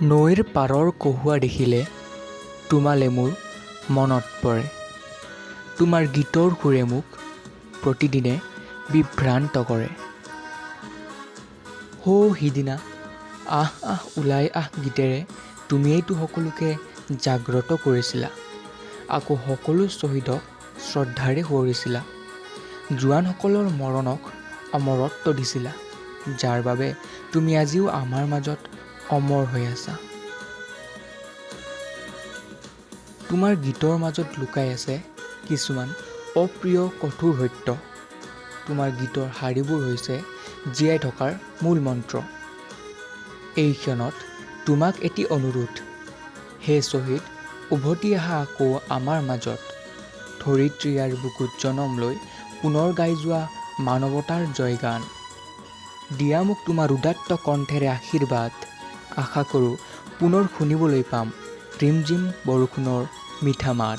নৈৰ পাৰৰ কহুৱা দেখিলে তোমালে মোৰ মনত পৰে। তোমাৰ গীতৰ সুৰে মোক প্ৰতিদিনে বিভ্ৰান্ত কৰে। সিদিনা আহ আহ ওলাই আহ গীতেৰে তুমিয়েইতো সকলোকে জাগ্ৰত কৰিছিলা। আকৌ সকলো শ্বহীদক শ্ৰদ্ধাৰে সোঁৱৰিছিলা। জোৱানসকলৰ মৰণক অমৰত্ব দিছিলা, যাৰ বাবে তুমি আজিও আমাৰ মাজত অমৰ হৈ আছা। তোমাৰ গীতৰ মাজত লুকাই আছে কিছুমান অপ্ৰিয় কঠোৰ সত্য। তোমাৰ গীতৰ শাৰীবোৰ হৈছে জীয়াই থকাৰ মূল মন্ত্ৰ। এই ক্ষণত তোমাক এটি অনুৰোধ, হে শ্বহীদ, উভতি আহা আকৌ আমাৰ মাজত। ধৰিত্ৰী বুকুত জনম লৈ পুনৰ গাই যোৱা মানৱতাৰ জয়গান। দিয়া মোক তোমাৰ উদাত্ত কণ্ঠেৰে আশীৰ্বাদ। আশা কৰোঁ পুনৰ শুনিবলৈ পাম ৰিমঝিম বৰষুণৰ মিঠা মাত।